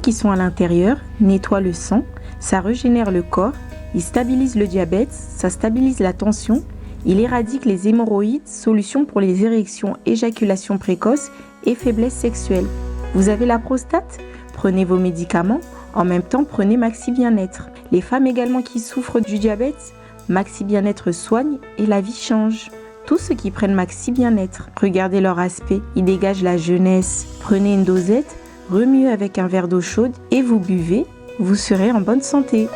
qui sont à l'intérieur nettoient le sang, ça régénère le corps, il stabilise le diabète, ça stabilise la tension, il éradique les hémorroïdes, solution pour les érections, éjaculation précoce et faiblesse sexuelle. Vous avez la prostate? Prenez vos médicaments, en même temps prenez Maxi Bien-être. Les femmes également qui souffrent du diabète, Maxi Bien-être soigne et la vie change. Tous ceux qui prennent Maxi Bien-être, regardez leur aspect, ils dégagent la jeunesse. Prenez une dosette, remuez avec un verre d'eau chaude et vous buvez, vous serez en bonne santé.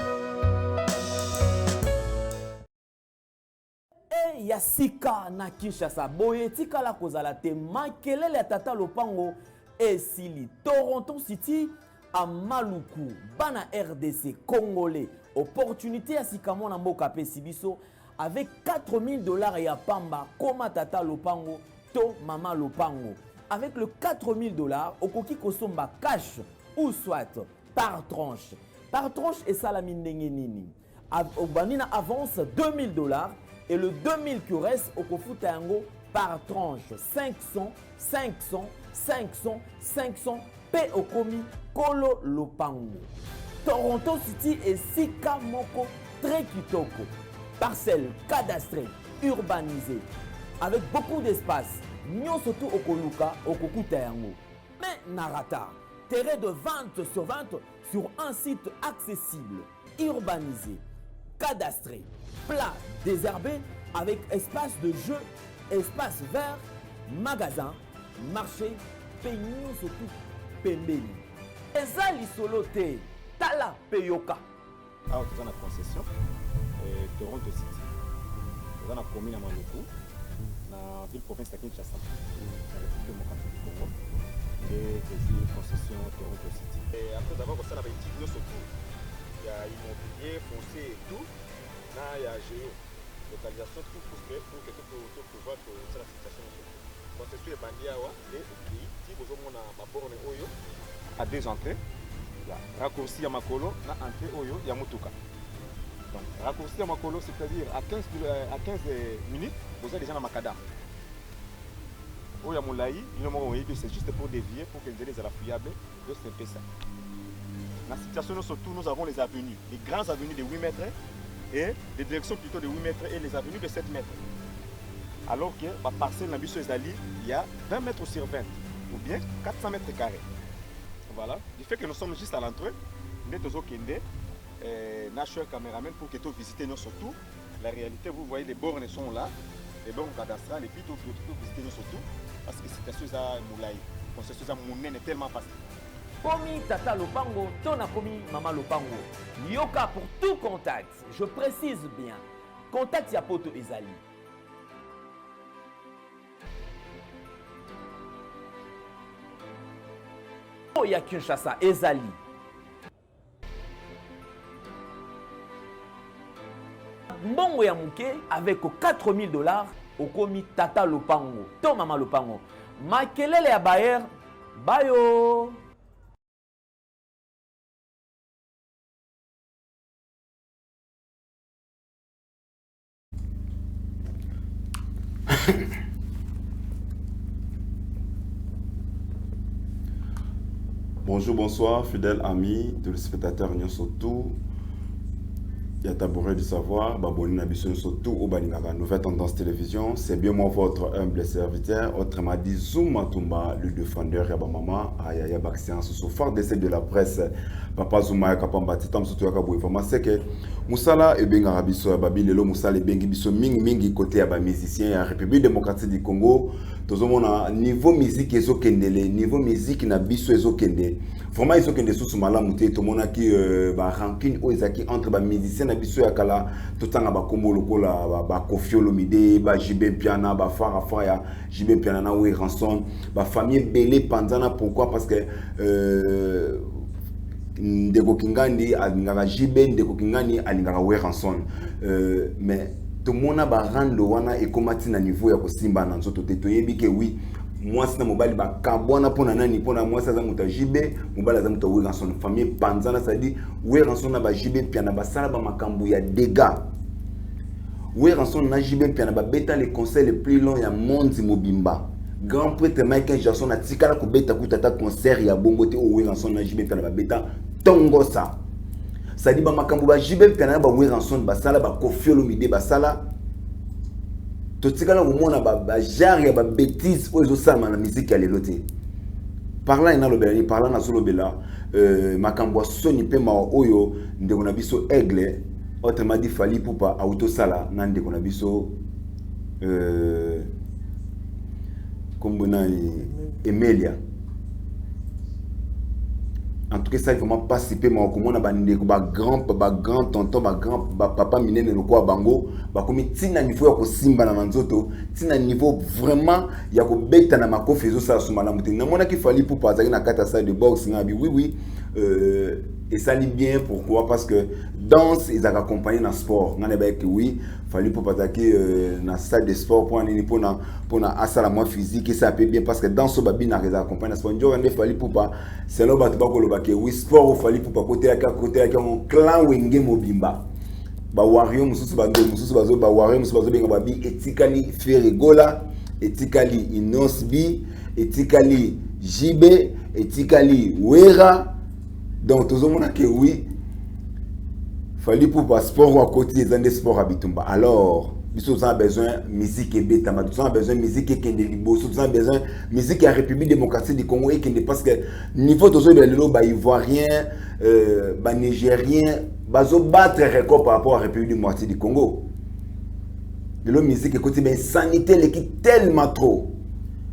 Yasika na Kinshasa boye tikala kozala te makelele ya tata lopango esili Toronto City à Maluku bana RDC congolais opportunité ya sikamo na mboka pe sibiso avec 4000 $ ya pamba koma tata lopango to mama lopango avec le 4000 $ okoki kosomba cash ou soit par tranche et salami ndenge nini obanina avance 2000 $ et le 2000 qui reste au Kofutango par tranche 500, 500, 500, 500 P au komi Kolo Lopango. Toronto City et Sika Moko très kitoko. Parcelle cadastrée, urbanisée, avec beaucoup d'espace. Nyon surtout au Koluka, au Kokutango. Mais Narata, terrain de vente sur un site accessible, urbanisé, cadastré, plat, désherbé, avec espace de jeu, espace vert, magasin, marché, peignon surtout, pembeni. Ezali solote, tala peyoka. Alors, tu as la concession, Toronto City. Tu as la commune à Maluku, la ville province de Kinshasa, la République démocratique du Congo. Et une concession Toronto City. Et après avoir fait la bêtise, surtout, il y a immobilier, foncier et tout. Il y a géolocalisation pour que tu pouvoir la situation. Concession est bandit et si vous avez ma borne Oyo à 2 entrées, raccourci à Makolo, na entrée Oyo, il y a Motuka. Donc raccourci à Makolo, c'est-à-dire à 15 minutes, vous avez déjà dans Makada. Oya Moulaï, c'est juste pour dévier, pour que les ailes soient fiables, c'est un peu ça. Dans la situation, surtout, nous avons les avenues, les grandes avenues de 8 mètres et les directions plutôt de 8 mètres et les avenues de 7 mètres. Alors que la parcelle Nabiso Ezali, il y a 20 mètres sur 20 ou bien 400 mètres carrés. Voilà. Du fait que nous sommes juste à l'entrée, nous sommes National Cameraman pour que tu visites nous surtout. La réalité, vous voyez, les bornes sont là, les bornes cadastrales, et puis tu visiter nous surtout parce que c'est quelque chose à Moulaï. C'est quelque chose à Mounen est tellement facile. Komi Tata Lopango, Tona Komi Mama Lopango. Yoka pour tout contact. Je précise bien. Contact Yapoto Ezali. Oya Kinshasa Ezali. Mbongo ya muke avec 4000 $ au Komi Tata Lopango. To Mama Lopango. Makelele ya Bayer. Bayo. Bonjour, bonsoir, fidèles amis, téléspectateurs, nous surtout. Il y a tabouret du savoir, Baboni Nabisson surtout, au Baningaba, Nouvelle Tendance Télévision. C'est bien moi, votre humble serviteur, autrement dit Zouma Tumba, le défendeur Yabamama, Ayaya Baxian, sous fort décès de la presse, Papa Zouma Kapamba, Titam Soutou Yakabou, vraiment c'est que Moussala et Ben Arabiso, Babi Lelo, Moussala et Ben Gibiso, Mingi côté à musicien, la République démocratique du Congo, tout le monde a niveau musique et zokendele, niveau musique na biso et zokende. Vraiment ils zokende sous mala mouté, tout le monde a qui rancune ou ezaki entre ba musicien na biso ya kala, tout le temps ba kombo lokola ba Kofiolo Mide, ba JB Piana, ba Fara Faya, JB Piana na oui ranson, ba famille belé pandana pourquoi parce que Ndeko Kingandi alingaka JB, Ndeko Kingandi alingaka we ranson, mais tout le monde a rando wana et komati na niveau ya kosimba na nzoto te toyebi ke oui moi sina mobali ba kabwana pona nani pona moi ça za muta jibe mobali za muta we ranson famille panzana ça dit we ranson na ba jibe pia na basala ba makambo ya dégâts we ranson na jibe pia na ba beta les conseils les plus longs ya monde mobimba grand prêtre Michael Jackson a tikala ko beta kutata concert ya bombote o Weranson na jibe pena ba beta tongo ça ça dit ba makambo ba jibe pena ba Weranson ba sala ba Koffi Olomide ba sala to tikala ko mona ba genre ya ba bêtise o zo sala na musique ya lelote parlant ina lobela parlant na solo bela makambo soni pe ma oyo ndeko na biso aigle autrement dit fali pupa auto sala na ndeko na biso comme Emilia. En tout cas, ça il faut participer mais comment on a grand tonton grand papa minene le quoi bango ba comme tina niveau ya ko simba na nzoto tina niveau vraiment ya ko beta na makofi zo ça suma na muti na mona ki fali pour passer na kata salle de boxe ngabi oui et ça lit bien pourquoi parce que danse ils ont accompagné dans sport ngane ba que oui fallait pour attaquer dans salle de sport pour na asala moins physique et ça peut bien parce que dans ce babi na les accompagner dans sport ndio ngane fallait pour pas c'est là ba ko lo ba que oui sport fallait pour pas côté ya mon clan wenge mobimba ba wario mususu ba ndo mususu bazo ba wario mususu bazo benga babi etikali ferigola etikali inosbi etikali jibe etikali wera donc tout le monde a que oui fallait pour passeport ou à côté des sports à Bitumba alors nous avons besoin de musique et bêta nous avons besoin de musique et de libo nous avons besoin de musique à République démocratique du Congo et parce que niveau tout ça de l'élo bah ivoirien bah nigérien bah zo battre record par rapport à République démocratique du Congo l'élo musique et côté ben sanité l'équipe tellement trop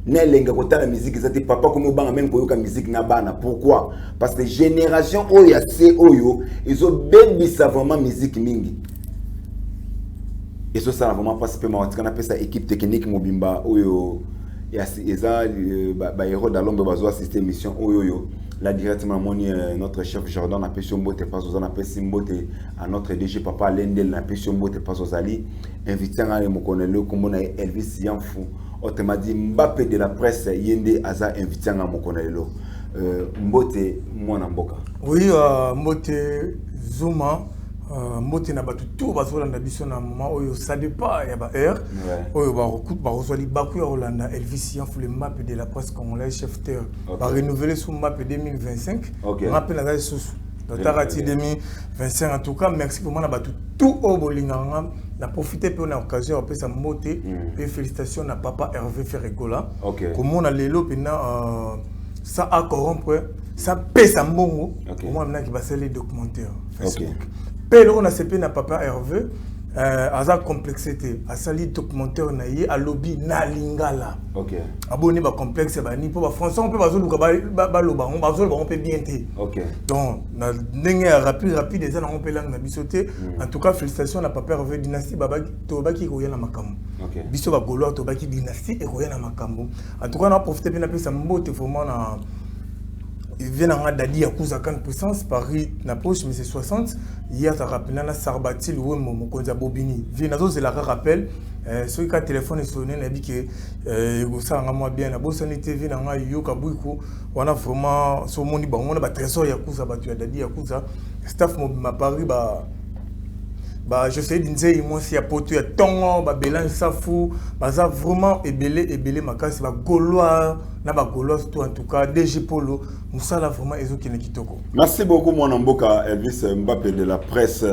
Nelenga kota la musique ça papa comme banga même koyoka musique na bana pourquoi parce que génération oyo c'est oyo ils ont baby ça vraiment musique mingi et ça vraiment participer ma on appelle ça équipe technique mobimba oyo ya eza ba héros d'alombe bazo assister mission oyo là directement moni notre chef Jordan a pêché mbote pas aux appelle simbote à notre DG papa Lendel na pêché mbote pas aux ali invité ngale mokonelo comme na Elvis Yanfou autrement dit Mbappé de la presse yende aza invité nga mokonelo mbote mwana mboka oui mbote Zuma mbote na batu tout bazolanda biso na moment oyo ça dépend ya ba heure oyo ba recoute ba rozali baku ya Rolanda Elvis Yanfou le Mbappé de la presse congolaise chef terre ba renouveler sous Mbappé 2025 Mbappé na ga sous Tarati 2025 en tout cas merci pour moi na batu tout au bolinganga na profiter pour l'occasion après ça moté et félicitations à papa Hervé Ferregola comme on a lelo pena ça a corrompre ça pèse un bongo pour moi maintenant qui va faire les documentaires Facebook pelo on a CP na papa Hervé aza complexité a sali documentaire na yé a lobby na lingala abonné ba complexe ba ni pour ba français on peut bazoluka ba loba on bazoluka on peut bien té donc na ndenge rapide eza na on peut lang na bisoté en tout cas félicitations na papa Hervé dynastie baba to baki ko yana makambo biso ba golo to baki dynastie e ko yana makambo en tout cas on a profité bien appeler ça mbote vraiment na il vient en Dadi à cause de 4 puissance Paris na poche mais c'est 60 hier ça rappelé na Sarbati le mon konza Bobini vient nazo c'est la rappel celui qui a téléphone sonné n'a dit que ça nga moi bien na bosani TV na nga yo kabuiko on a vraiment so moni ba on a ba trésor ya cause batu ya Dadi ya cause staff ma Paris bah je sais dire moi si à poto ya tongo ba belan safu ba ça vraiment ebelé makasi ba gaulois na ba gaulois tout en tout cas DG Polo musala vraiment ezokine kitoko. Merci beaucoup mon mboka Elvis Mbappé de la presse.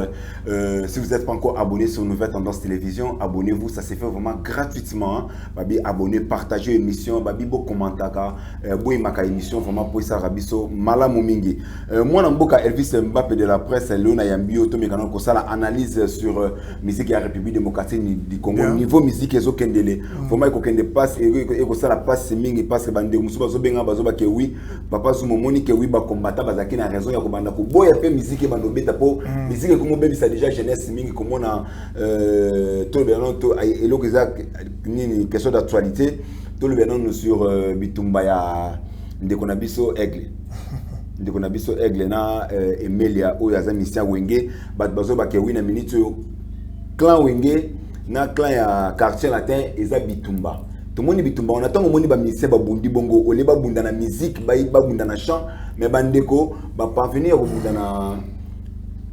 Si vous n'êtes pas encore abonné sur Nouvelle Tendance Télévision, abonnez-vous, ça se fait vraiment gratuitement. Babi abonnez, partagez l'émission, babi bo commentaka, boy maka émission vraiment pour ça rabiso malamu mingi. Mon mboka Elvis Mbappé de la presse, Léona Yambio to mekano ko sala analyse sur musique ya République démocratique du Congo niveau musique ezokendele. Vraiment ko kende passe et ko sala passe mingi parce que bande musuba zo benga bazo ba ke oui papa moni que oui ba combattant bazaki na raison ya ko banda ko boya pe musique bando beta po musique comme baby ça déjà jeunesse mingi comme on a tout le long to eloko exact ni question d'actualité tout le long sur Bitumba ya ndeko na biso aigle na Emilia o ya zamisia wenge bazo ba ke oui na minute clan wenge na clan ya quartier latin eza Bitumba. Tout le monde bitumba on attend au monde ba ministère ba bundi bongo ole ba bunda na musique ba bunda na chant mais bandeko ba parvenir au bunda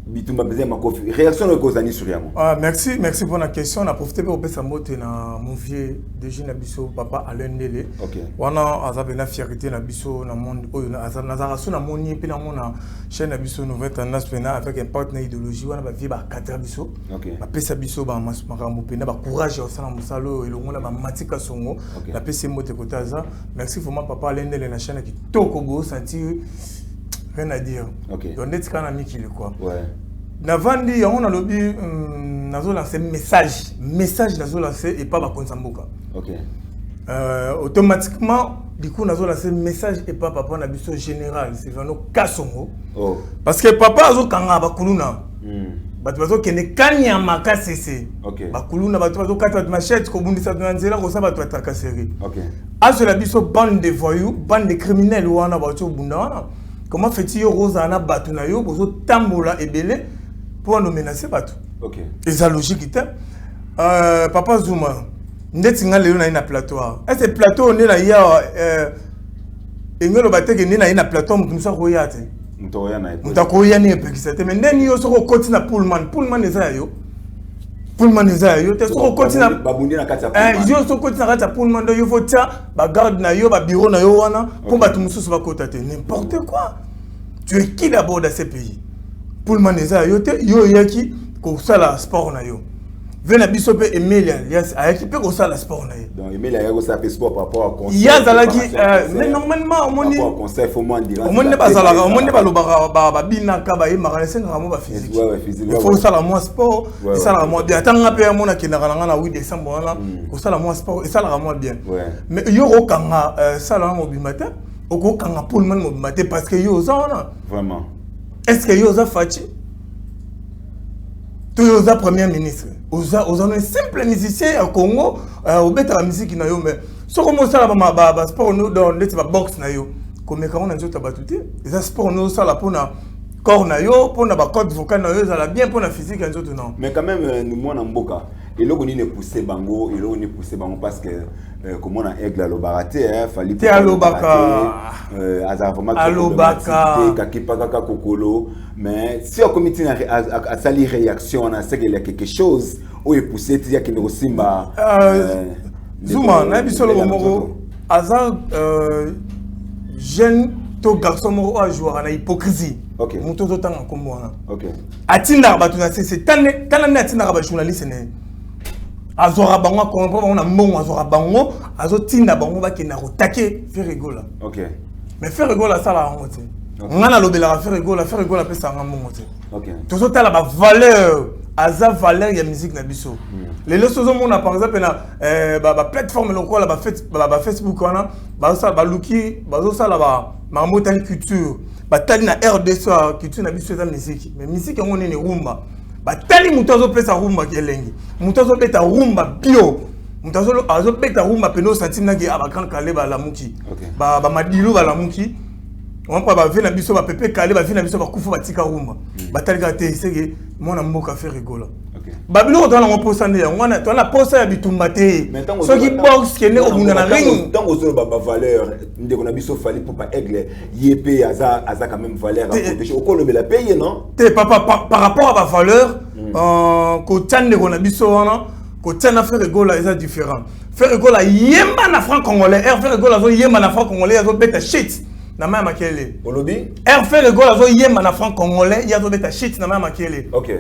Bitumba Bezé Makofi. Réaction de Kozani sur Yamo. Merci pour la question. On a profité pour faire moto na mon vieux déjà na biso papa Alain Ndele. OK. Wana azabe na fierté na biso na monde na zarasu na moni pe na mona chaîne na biso nouvelle tendance pena avec un partenaire idéologie wana ba vie ba quatre biso. OK. Ba pesa biso ba makambo pena ba courage au sana musalo elongo na ba matika songo. La pesa moto côté za. Merci vraiment papa Alain Ndele na chaîne qui toko go sentir rien à dire. OK. Donc net kana miki le quoi. Ouais. Navandi on a lobby nazo lancer message nazo lancer et pas ba konsamboka. OK. Automatiquement du coup nazo lancer message et pas papa na biso général c'est vraiment kasongo. Oh. Parce que papa azo kanga ba kuluna. Batu bazo kene kanya makasese. OK. Ba kuluna batu bazo kata machette ko bundisa na nzela ko sa batu atakaseri. OK. Azo la biso bande de voyous, bande de criminels wana batu bunda wana. Comment fait-il Rosa na batu na yo bozo tambola ebele pour nous menacer bateau. OK. Et ça logique était. Papa Zuma, ndeti nga lelo na ina plateau. Est-ce plateau on est là hier engelo bateke ni na ina plateau mutusa koyate. Mtoya na epo. Mutakoya ni epekisate mais ndeni yo soko koti na Pullman eza yo. Pullman eza yo te soko koti na babundi na kati ya Pullman. Yo soko koti na kati ya Pullman do yo votia ba garde na yo ba bureau na yo wana pour batu mususu bakota te n'importe quoi. Tu es qui d'abord dans ce pays? Pullman eza yo te yo yaki ko sala sport na yo. Vena biso pe Emilia alias ayaki pe ko sala sport na yo. Donc Emilia yako sa sport par rapport à conseil. Ya zalaki mais normalement au moni par conseil faut moins dire. Au moni ba zalaka au moni ba lobaka ba bina ka ba yemaka senga mo ba physique. Ouais physique. Il faut sala mo sport, et sala mo bien. Tanga pe mona kinaka na 8 décembre wana ko sala mo sport et sala mo bien. Mais yo ro kanga sala mo bimata, oko kanga Pullman mo bimata parce que yo zona. Vraiment. Est-ce que Yosa Fachi, tu es premier ministre, Oza un simple musicien au Congo, au bête la musique na yo mais so comme ça la sport nous dans les box na yo, comme quand on a tout abattu, les sport nous ça la pour na corps na yo, pour na ba corde vocale na yo ça la bien pour na physique en tout non. Mais quand même nous moi na mboka, et là on est poussé bango, et là on est poussé bango parce que comme on a aigle à l'obaraté, fallait pas à l'obaka, à l'obaka, kakipaka kokolo, mais si on comité à sali réaction, on a sait qu'il y a quelque chose où est poussé, il y a qu'il ne resimba. Zuma, na bisolo moro, azar jeune to garçon moro a joué à la hypocrisie. OK. Muto to tanga kombo wana. OK. Atinda ba tuna c'est tane atinda ba journaliste ne. Azora bango comprendre on a mon azora bango azotinda bango ba kena rotake faire rigola. OK. Mais faire rigola ça la honte. Ngana lobela faire rigola pesa nga mongote. OK. Tozo tala ba valeur aza valeur ya musique na biso. Les leçons on a par exemple na ba plateforme lokola ba Facebook wana ba ça ba luki ba ça la ba mamota culture ba tali na RDC culture na biso za musique. Mais musique on est rumba. Batali mutazo pesa rumba kelengi mutazo beta rumba bio mutazo azo beta rumba peno santina ki abakan kale ba lamuki ba madilu ba lamuki on pa ba vena biso ba pepe kale ba vena biso ba kufu batika rumba batali ka te sege mona mboka fait rigola babilo dans la posa ne ngwana to la posa ya bitumba te so ki box kene obuna na ring tant ozo ba valeur ndeko na biso fali pour pas aigle yep aza quand même valeur à protéger au colo la payer non te papa par rapport à ma valeur ko tande ko na biso wana ko tana faire rigola est différent faire rigola yemba na franc congolais faire rigola zo yemba na franc congolais zo beta shit na ma makele olobi faire rigola zo yemba na franc congolais ya zo beta shit na ma makele. OK.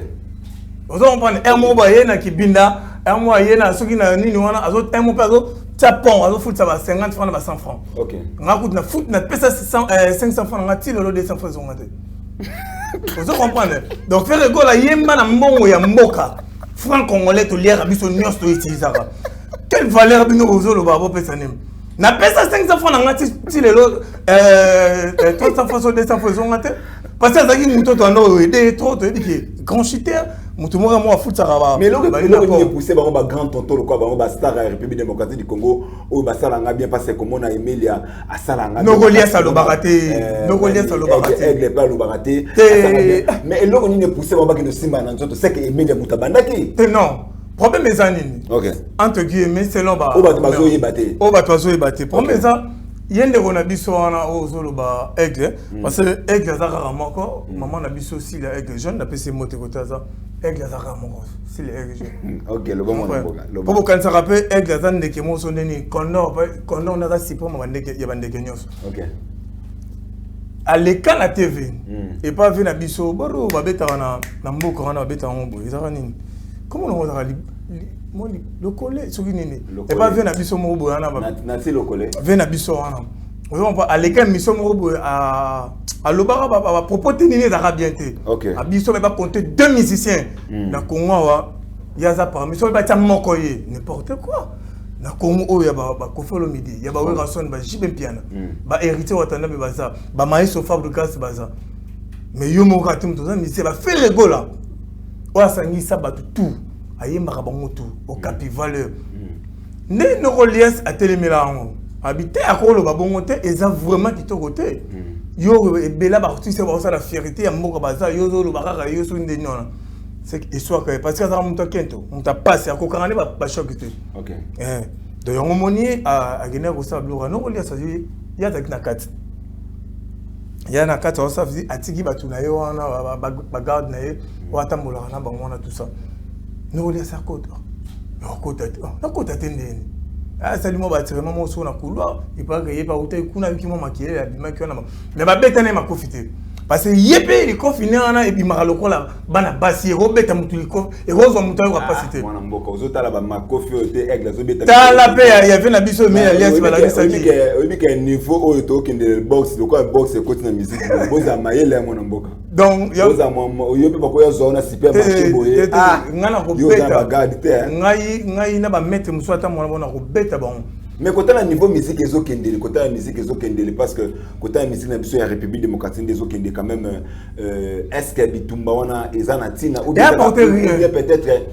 Vous avez compris, un mot na kibinda, un mot na soki na nini wana, azo un mot azo tapon, azo foot ça va 50 francs, 100 francs. OK. On a na foot na pesa 500 francs, on a ti le 200 francs on a. Vous comprenez? Donc faire rigolo la yemba na mbongo ya mboka. Franc congolais to lire biso nyos to utiliser. Quelle valeur bino ozo lo babo pesa nem? Na pesa 500 francs na ti le 300 francs 200 francs on a. Parce que ça qui muto to ando aider trop to dit grand cheater. Moi foot ça va. Mais là on est poussé ba grand tonton le quoi ba star la République démocratique du Congo ou ba salanga bien parce que comme on a Emilia à salanga Nogolia salobaraté Nogolia salobaraté aigle pas lobaraté mais là on est poussé ba que de simba na nzoto c'est que Emilia mutabandaki non problème est anini OK entre guillemets selon ba o ba bazo yebate problème ça yende kona biso wana ozolo ba aigle parce que aigle azaka moko maman na biso aussi la aigle jaune na pese mote kota za aigle azaka moko si le aigle jaune OK le bon mon pour quand ça rappelle aigle azan ndeke mo so ndeni kondo na za sipo ma ndeke ya bandeke nyos OK à l'écran la TV et pas vu na biso baro babeta na mboka wana babeta ngombo ezaka nini comment on va le collé sur une et pas venir à biso mobo na ti le collé venir à biso on va à l'école mission mobo à lobara ba propos tenir za bien té à biso ba compter 2 musiciens na Congo wa yaza parmi so ba tamo koye n'importe quoi na Congo o ya ba kofolo midi ya ba werason ba jibe piano ba hérité watana be baza ba maïso fabricas baza mais yo mo katim to za musicien ba fait le gola o asangisa ba tout ayembaka bango tout au capi valeur ne relies à télémélango habité à koloba bongo te eza vraiment kitoko te yo ebela ba artiste ba ça la fierté ya mboka baza yo zo lo bakaka yo so ndeni ona c'est que soit que parce que ça monta kento on t'a passé à kokangane ba choc te OK de yango moni a gena ko sa blora no relies ça ya ta na kat ya na kat ça faisait atiki ba tuna yo wana ba garde na ye wa tambola na bango na tout ça nous voulons ça côté na côté tendeni ah salut moi ba tirement mo so na couloir il pas que pas hôtel kuna qui mo maquiller la bima qui on a mais ba beta na ma profiter parce que yebe il confiné na et bima lokola bana basi robeta mutuliko et rozo mutayo capacité mwana mboka ozota la ba makofi ote aigle zo beta ta la paix il y avait na biso mais alias ba la bisa qui obi que niveau o to kinde box le quoi box et côté na musique boza mayele mwana mboka donc boza mo yo pe ba ko yo zona supermarché boye ngana ko beta ngai na ba mettre muso ata mwana bona ko beta bon mais côté la niveau musique ezo kendele côté la musique ezo kendele parce que côté la musique na biso ya République démocratique des kendele quand même est-ce que bitumba wana ezana tina ou bien peut-être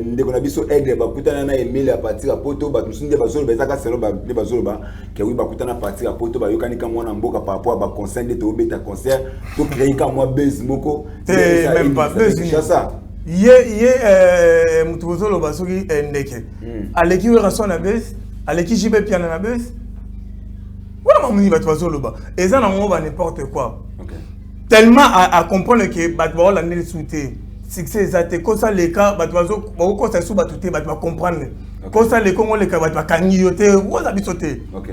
ndeko na biso aigle ba kutana na Emile à partir à poto ba tusinde ba zolo ba zaka selo ba ba zolo ba ke wi ba kutana partir à poto ba yokani ka mwana mboka par rapport ba concert de to beta concert to créer ka moi buzz moko même pas buzz ça ye mutuzolo ba soki ndeke aleki we rason na buzz aleki jibe piano na bus voilà mamuni ba tozo loba et ça on va n'importe quoi tellement à comprendre que ba ba la ne souté succès exact comme ça les cas ba tozo ba ko ça sous ba touté ba comprendre comme ça les congo les cas ba kanyoté wo za bisoté OK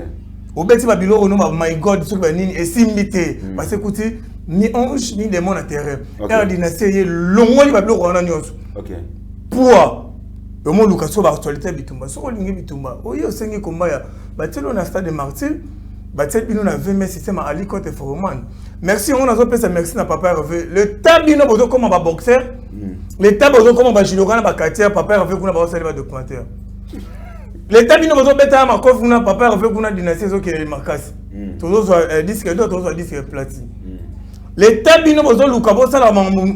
au beti ba bilo no my god sur ba nini et simité parce que écoutez ni ange ni démon à terre car dynastie longo li ba bilo wana nyonso OK pour le monde Lucas sur l'actualité bitumba sur lingi bitumba oyo sengi komba ya batelo na stade de martyr batel bino na 20 mai système ali côté foreman merci on a zo merci na papa Hervé le tabino bozo comme ba boxeur le tabino comme ba jiloka na ba quartier papa Hervé kuna ba sali ba documentaire le tabino bozo beta ma kof kuna papa Hervé kuna dynastie zo ke makasi tozo disque d'or tozo disque platine les tabino bozo luka bo sala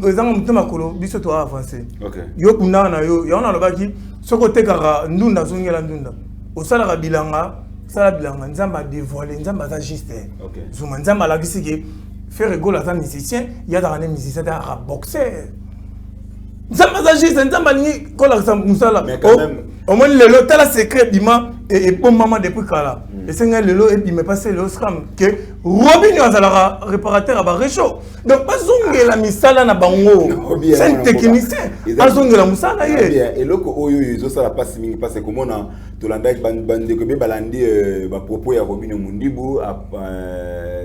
ezanga mutema kolo biso to avancer OK yo kuna na yo ya on a lobaki soko tekaka ndunda zongela ndunda osala bilanga sala bilanga nzamba dévoiler nzamba za juste OK zuma nzamba la bisiki faire rigoler à musicien ya da un musicien da boxer nzamba za juste nzamba ni kola sa musala mais quand même au moins le lotal secret bima et bon maman depuis kala et c'est un lelo et puis me passer le scram que Robinho azala réparateur ba réchaud donc pas zongela misala na bango c'est un technicien azongela musala ye et loko oyo izo sala passe mingi parce que comme on a to landa bande ko be balandi ba propos ya Robinho Mundibu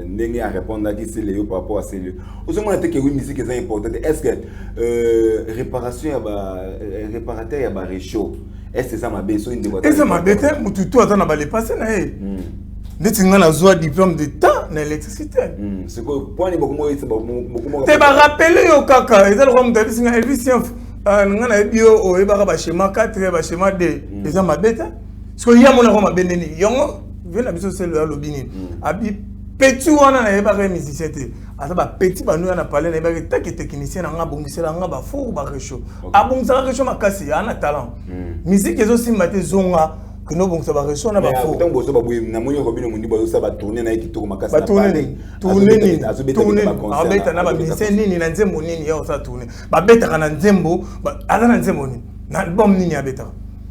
ndenge à répondre à qui c'est le par rapport à celui aussi on a que oui musique est importante est-ce que réparation ya ba réparateur ya ba réchaud est-ce que ça m'a besoin de et ça m'a bête mututu atana ba le passer na ye ndeti nga na zwa diplôme d'état na électricité c'est quoi point beaucoup moins te ba rappeler yo kaka ezalo ko mutali singa Elvis nga na bio o e ba schéma 4 ba schéma 2 eza ma bête parce que ya mona ko ma beneni yongo vena biso c'est le lobini abi petit wana na e ba musicien te asa ba petit ba nous na parler na e ba technicien nga bongisela nga ba fou ba réchaud abongisa réchaud makasi ana talent musique ezo simate zonga que nous bon ça va réchaud na ba fou tant boso ba boye na monyo Robinho Mundibu boso ba tourner na ekitoko makasi na tourner abeta na ba musicien nini na nzembo nini ya osa tourner ba beta kana nzembo ala na nzembo ni na album nini abeta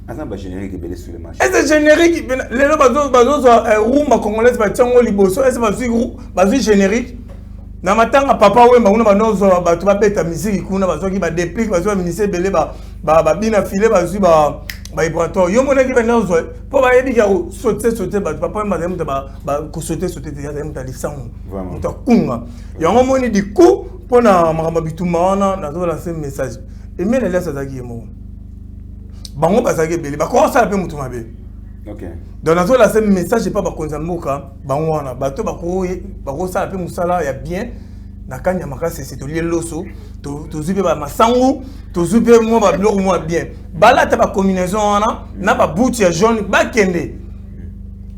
Azan générique belé sur le marché. Est-ce générique les bazo rumba congolaise ba tsango liboso est-ce bazo générique na matanga papa wemba una banozo bato ba beta musique kuna bazo ki ba déplique bazo ministère belé ba bina filé bazo ba ibrato yo mona ki banozo po ba yebi ya sauter ba papa wemba dem ba ko sauter ya dem ta lisango muta kunga yango moni di coup pona makamba bituma na zo lancer message et mais les ça zaki yemo bango bazaki belé ba ko ça pe mutu mabe. OK. Donc dans la même message pas ba konza mboka bango wana bato ba ko ça pe musala ya bien na kanya makasi c'est to lié loso to zupe ba masangu to zupe mo ba biloko mo bien bala ta ba combinaison wana na ba bouti ya jaune ba kende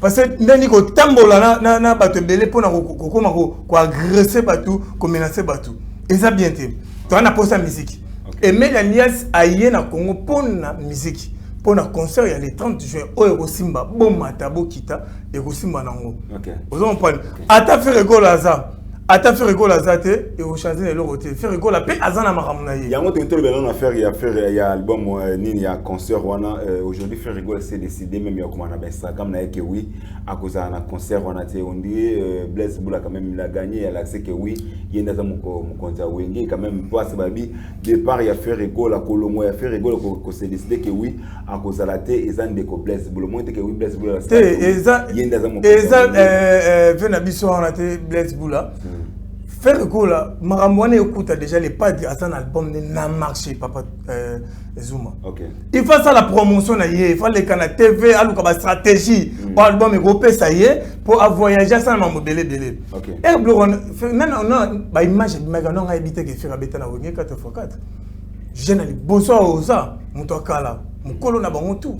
parce que ndani ko tambola na bato belé pona ko koma ko agresser bato ko menacer bato et ça bien té to na posa musique. Et mais l'alliance aïe na Congo pour la musique, pour le concert il y a le 30 juin au Erosimba, bon matabo kita Erosimba nango. OK. Vous en prenez. Ata faire rigolo ça. Ata faire rigolo ça te et au chanter le roté. Faire rigolo paix azana makamuna ye. Yango tento le belon affaire il y a album nini il y a concert wana aujourd'hui faire rigolo c'est décidé même ya comment on a Instagram na que oui à cause d'un concert wana te on dit Blaise Boula quand même il a gagné il a l'accès que oui il y a dans mon concert wenge quand même pas ce babi départ il y a faire rigolo à Colomo il y a faire rigolo que c'est décidé que oui à cause de la te ezan de ko Blaise Boula moi que oui Blaise Boula te ezan vena biso wana te Blaise Boula. Faire rigolo, Maramouane écoute déjà les pas de un album n'a marché papa Zuma. OK. Il faut ça la promotion là il faut les canaux TV à la stratégie pour album européen ça y est pour voyager ça m'a belé. OK. Et non ba image non a éviter que faire beta na wenge 4x4. Je n'ai bosso oza mutokala mukolo na bango tout.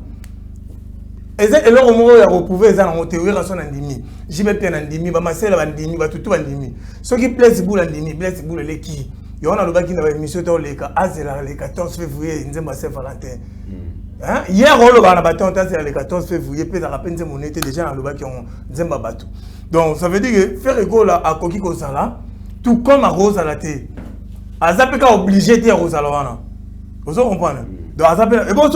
Et là, on va retrouver ça dans mon théorie à son andimi. J'y vais bien andimi, bah ma sœur andimi, bah tout andimi. Ce qui plaît c'est boule andimi, plaît c'est boule les qui. Il y en a le bac qui n'avait émission dans les cas, le 14 février, nous sommes Saint-Valentin. Hein? Hier on va battre le 14 février, puis à la peine mon était déjà dans le bac qui ont zemba bateau. Donc ça veut dire que faire rigolo à Koki Kosala, tout comme à Rose à la thé. À Zapeka obligé de dire Rose à la vous comprenez? Donc, et bon,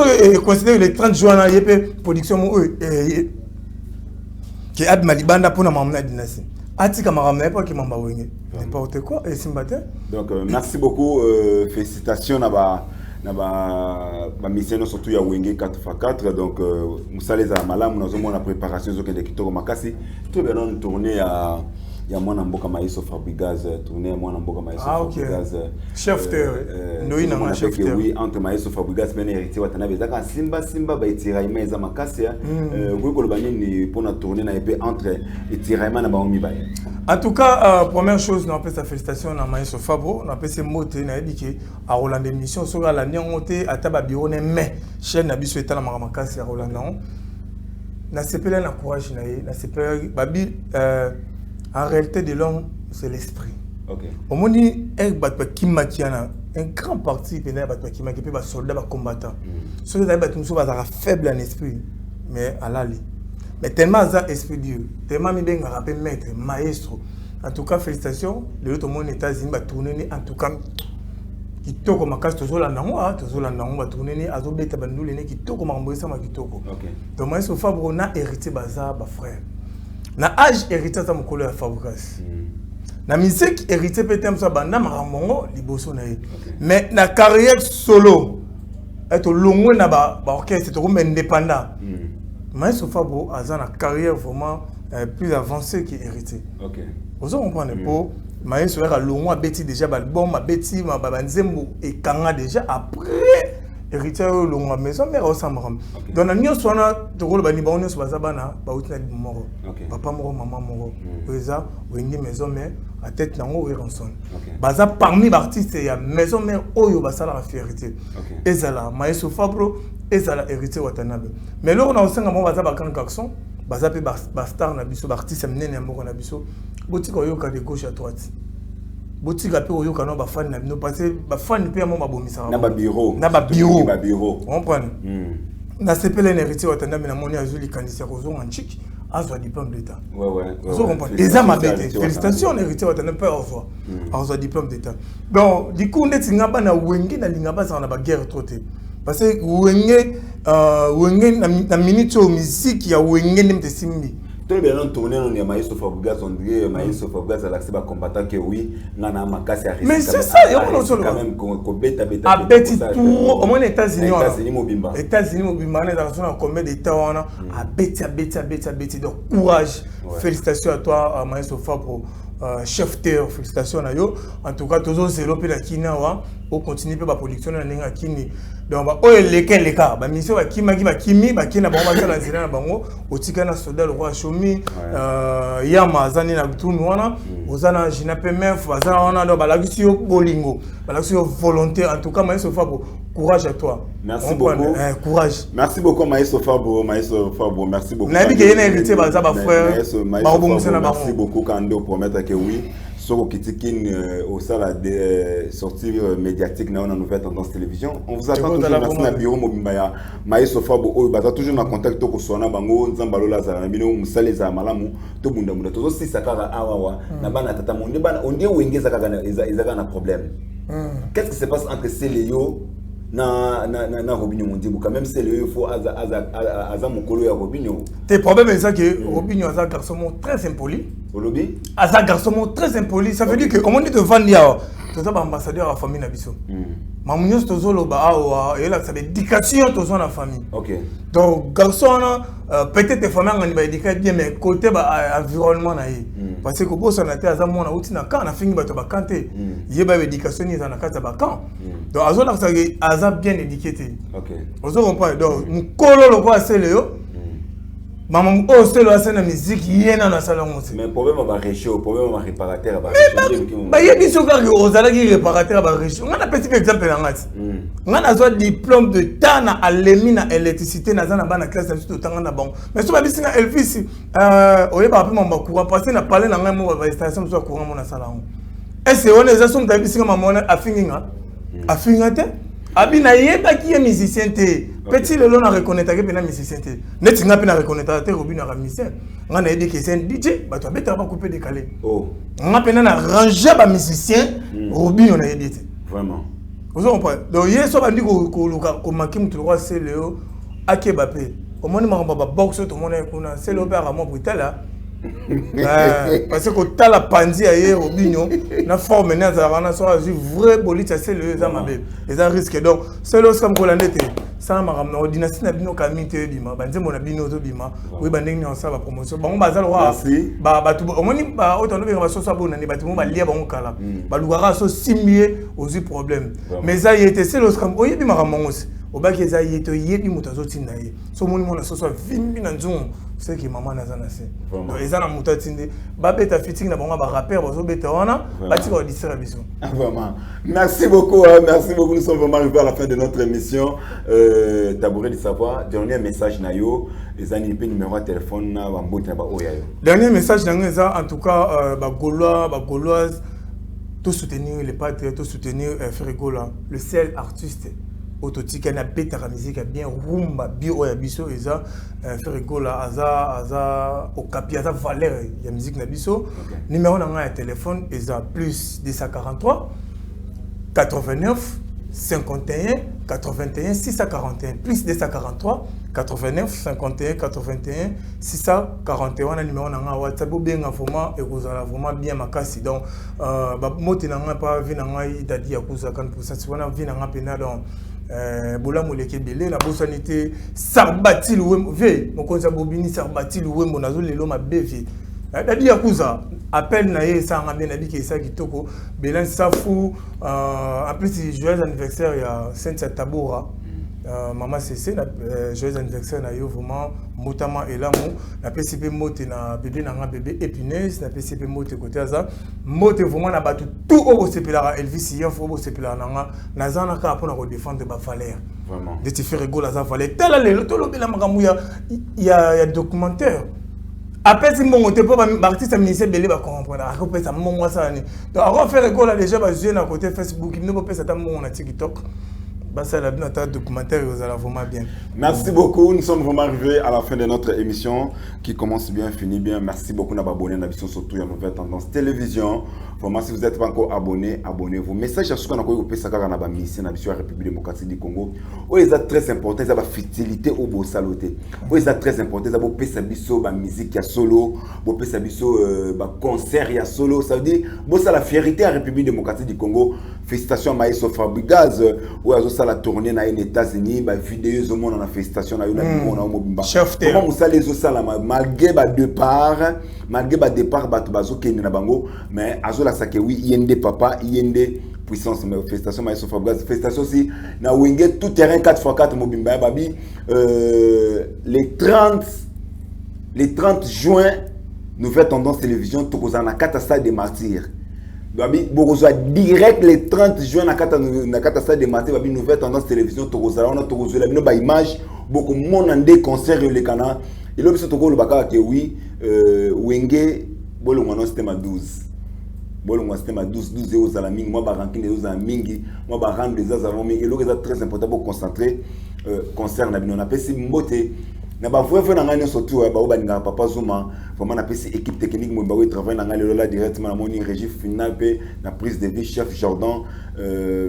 considérer les 30 juin, il y a une production qui est Malibanda pour la dynastie. Atika Maramna, pas qui m'a envoyé. N'importe quoi, et Simbaté. Donc, merci beaucoup. Félicitations à ma mission, surtout à Wenge 4x4. Donc, Moussa les Amalam, nous avons la préparation de Kitoko Makasi. Tout bien, on tournait à. Il y a mon amboka Maïso Fabregas tourné mon amboka Maïso Fabregas chef Noïna ma chef oui entre Maïso Fabregas ben héritier watana bezaka simba ba itiraima eza makasi ya ko lo banini pour na tourner na épée entre itiraima na baomi ba. En tout cas première chose on appelle sa félicitation na Maïso Fabro on appelle ses moté na yebiki a Roland émission sur la nyomoté ataba bureau ne mais chaîne na biso etala makasi ya Roland na sepela na courage na sepela babi en réalité de l'homme, c'est l'esprit. Okay. Au moins, un grand parti qui est soldat combattant. Ceux qui sont faibles en esprit, mais à l'ali. Mais tellement esprit Dieu, tellement bien rappelé maître, maestro. En tout cas, félicitations. Le autre monde États-Unis va tourner en tout cas. Qui toko makasi tozolanda ngo tourner azobeta bandule ne qui toko mamboisa ma kitoko. OK. Donc moi so Fabro na hérité baza ba frère. Na âge hérité ça mokolo ya Fabregas. Na musique hérité peut-être ça banda maramongo liboso na ye. Mais na carrière solo être longo na ba orchestre to comme indépendant. Maestro Fabro a une carrière vraiment plus avancée que hérité. OK. Vous comprenez pour Maestro a longo abeti déjà album abeti ma banzembo et kanga déjà après héritier longo maison mais ressemble. Donc na sona to ko bani ba on so bazabana ba utina moro. Papa moro maman moro. Eza wengi maison mais à tête nango Ranson. Baza parmi artistes il y a maison mais oyo basala la fierté. Ezala Maestro Fabro ezala héritier watanabe. Mais là on a aussi un baza ba kan kakson baza pe star na biso artiste menene moko na biso. Botika oyoka de gauche à droite. Botika pe oyoka no ba fan na bino parce ba fan pe mo ba bomisa. Na ba bureau. On prend. Na sepele na héritier watanabe na moni azuli candidat kozo antique azwa diplôme d'état. Ouais. Vous comprenez. Et ça m'a bête. Félicitations héritier watanabe pas revoir. Azwa diplôme d'état. Donc du coup ndeti ngaba na wenge na lingaba ça na ba guerre troté. Parce que wenge wenge na minute au musique ya wenge nimte simbi. Tout bien on tourner on est Maïs Fabugaz on dit Maïs Fabugaz à l'accès combattant que oui nana makasi à risque. Mais c'est ça, quand même ko beta a beti tour au moins États-Unis mobimba. États-Unis mobimba na dans combien d'état on a beti donc courage. Félicitations à toi Maïs Fabugaz chef terre félicitations à yo en tout cas toujours zéro pe na kinawa au continuer pe ba production na ninga kini donc ba o les cas ba mission ba kimi ba kina ba ba na zina na bango otika na soldat le roi chomi ya mazani na tunu wana ozana jina pe mef bazana wana do ba la kisio bolingo ba la kisio volonté en tout cas Maïs Fabugaz courage à toi. Merci beaucoup. Courage. Merci beaucoup Maïs Fabugaz, merci beaucoup. Na bi ke yena hérité ba za ba frère. Merci beaucoup Kando pour mettre que oui. Sur Kitikin au salle de sortie médiatique na nouvelle tendance télévision. On vous attend toujours merci na bureau Mobimbaya. Maïs Fabugaz baza toujours na contact to ko sona bango nzambalo lazara na bino musaleza malamu to bunda munda to si sakara awawa na bana tata monde bana on dit wengeza kaka ezaka na problème. Qu'est-ce qui se passe entre Célio na Robinho Mondibu quand même Célio il faut aza mokolo ya Robinho. Tes problèmes c'est ça que Robinho aza garçon très impoli. Olobi aza garçon très impoli ça veut dire que comment on dit te vendre ya toza ba ambassadeur à la famille na biso. Mamunyo tozolo ba awa et là ça éducation tozo na famille. OK. Donc garçon peut-être famille ngani ba éduquer bien mais côté ba environnement na yi. Parce que bossa na te aza mona uti na kan na fingi ba to ba kanté. Yeba éducation ni za na kata ba kan. Donc azo na ça aza bien éduqué. OK. Ozo comprendre donc mukolo lo kwa seleyo. Maman oh c'est la musique yena na salon aussi. Mais problème ba réchaud, problème ba réparateur ba réchaud. Ba yebi so ka ozala ki réparateur ba réchaud. On a petit exemple na ngati. On a zo diplôme de tana alemina électricité na za na bana classe tout tanga na bon. Mais so ba bisinga Elvis oyeba pa mamba courant passer na parler na ngai mo ba station so courant mo na salon. Est-ce on les assume ta bisinga maman afinga te abina yeba ki est musicien te. Petit le long na reconnaître que pena musicien te. Net nga pena reconnaître te Robinho na musicien. Nga na yedi que c'est un DJ, ba to beta ba couper décalé. Oh. Nga pena na ranger ba musicien Robinho na yedi te. Vraiment. Vous comprenez? Donc hier so ba ndi ko makim to roi c'est Léo Akebapé. Au moins ma ba boxe to mona kuna c'est le père à moi brutal là. Parce que tu as la pandie ailleurs Robinho na forme na za wana so vrai bolite c'est le za mabe les a risque donc c'est le comme colandete ça ma ramna dynastie na bino kamite bima banze mona bino to bima oui bandeng na ça ba promotion bango bazal roi ba batu omoni ba otono be ba so so bona ni batu mo ba lia bango kala ba lugara so simie ozi problème mais ça y était c'est le comme oyebi ma ramongo obaki eza yeto yebi mutazo tinda ye so moni mona so so vimbi na nzungu c'est que maman na zana se donc eza na mutatinde ba beta fitting na bango ba rappeur bazo beta wana bati ba distraire biso vraiment merci beaucoup nous sommes vraiment arrivés à la fin de notre émission Tabouret du savoir dernier message na yo les ani pe numéro de téléphone na ba mboti na ba oya yo dernier message na ngeza en tout cas ba gauloise tout soutenir les patriotes tout soutenir Frère Gola le seul artiste autotique na beta la musique bien rumba bio ya biso eza Frère Gola aza au capi aza valeur ya musique na biso numéro na nga téléphone eza plus 243 89 51 81 641 plus 243 89 51 81 641 na numéro na nga WhatsApp benga vraiment et vous allez vraiment bien makasi donc ba moti na nga pa vi na nga idadi ya kuza 40% si wana vi na nga pena donc bola moleke belé na bosanité sarbati luwembo ve mokonza bobini sarbati luwembo nazo lelo mabevi dadi ya kuza appel na ye ça nga bien abi ke ça kitoko belan safu en plus joyeux anniversaire ya Sainte Tabora maman c'est joyeux anniversaire na yo vraiment motama elamu na PCP mote na bébé na nga bébé épinesse na PCP mote côté ça mote vraiment na batu tout au sepela Elvis il faut au sepela na nga na zana ka pour na défendre ba valeur vraiment de te faire rigoler ça valeur tela le to lo bela magamu ya documentaire après si mon te pas artiste ministère belé ba comprendre a ko pesa mongo ça ni donc on faire rigoler déjà ba jouer na côté Facebook il ne peut pas ça ta mongo na TikTok ça la bien documentaire vous allez vraiment bien. Merci beaucoup, nous sommes vraiment arrivés à la fin de notre émission qui commence bien, finit bien. Merci beaucoup d'avoir abonné à la vision surtout à Nouvelle Tendance Télévision. Vraiment, si vous n'êtes pas encore abonné, abonnez-vous. Message à ce qu'on a eu au Pesaka dans la mission de la République démocratique du Congo. Oui, c'est très important, c'est la fidélité au beau saloté. Oui, c'est très important, c'est la Pesabiso, la musique ya solo, la Pesabiso, concert ya solo. Ça veut dire, c'est la fierté à la République démocratique du Congo. Félicitations à Maïso Fabregas, où il y a la tournée dans les États-Unis, vidéo au monde en félicitations à Yuna chef comment vous allez au salama malgré le départ bazo keni na bango mais azola sake oui yende papa yende puissance mais félicitations Maïso Fabregas félicitations aussi na wenge tout terrain 4x4 mobimba babi les 30 juin Nouvelle Tendance Télévision tokozana katasa des martyrs. Babi bokozwa direct les 30 juin na katasa des martyrs babi Nouvelle Tendance Télévision tokozala on a tokozela bino ba image beaucoup mon ande concert le kana et là biso tokolo baka ke oui wenge bolo ngwana système 12 bolo ngwana système 12 euros à la mingi moi ba ranking des euros à mingi moi ba rendre des euros à mingi et là c'est très important pour concentrer concert na bino na pesi mbote na ba voix na ngani surtout ba obaninga papa Zuma vraiment na pesi équipe technique mo ba we travaille na ngani là directement na moni régie finale pe na prise de vie chef Jordan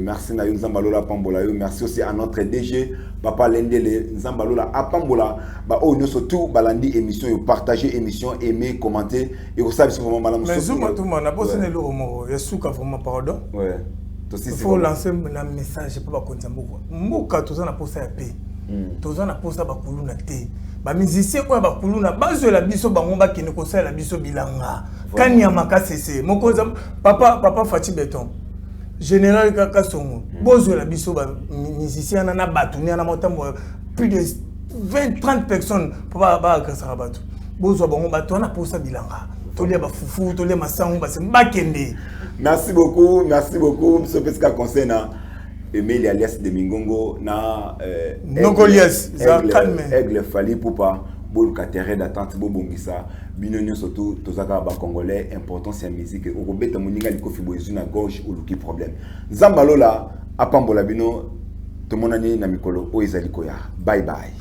merci na Nzambalola Pambola yo merci aussi à notre DG papa Lendele Nzambalola Apambola ba o surtout balandi émission yo partager émission aimer commenter et au service vraiment malamu mais Zuma tout monde na bosse ne lo mo ya suka vraiment pardon ouais il faut lancer un message pas konza mboka tout ça na posa ya paix toza na posa bakulu na te ba musicien ko bakulu na bazo la biso bango ba kene ko sala biso bilanga kani ya makasese mokoza papa Fati Beton général Kaka Songo bozo la biso ba musicien na batuni na motambo plus de 20-30 personnes pour ba kasara batu bozo bango bato na posa bilanga tolia ba fufu tolia masango ba se mbakende. Merci beaucoup monsieur Pesca concernant Emile alias de Mingongo na Nogolias za calme aigle fali poupa bol katere d'attente bobongisa binonyo surtout tozaka ba congolais importance ya musique o beta moninga likofi boyezu na gauche ou luki problème Nzambalola apambola bino tomonani na mikolo o ezali koya bye bye.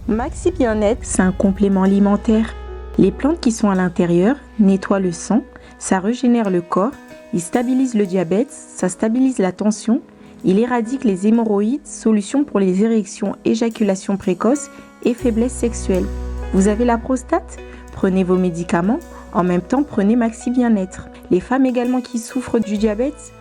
Maxi Bien-être, c'est un complément alimentaire. Les plantes qui sont à l'intérieur nettoient le sang, ça régénère le corps, il stabilise le diabète, ça stabilise la tension. Il éradique les hémorroïdes, solution pour les érections, éjaculation précoce et faiblesse sexuelle. Vous avez la prostate? Prenez vos médicaments. En même temps, prenez Maxi Bien-être. Les femmes également qui souffrent du diabète,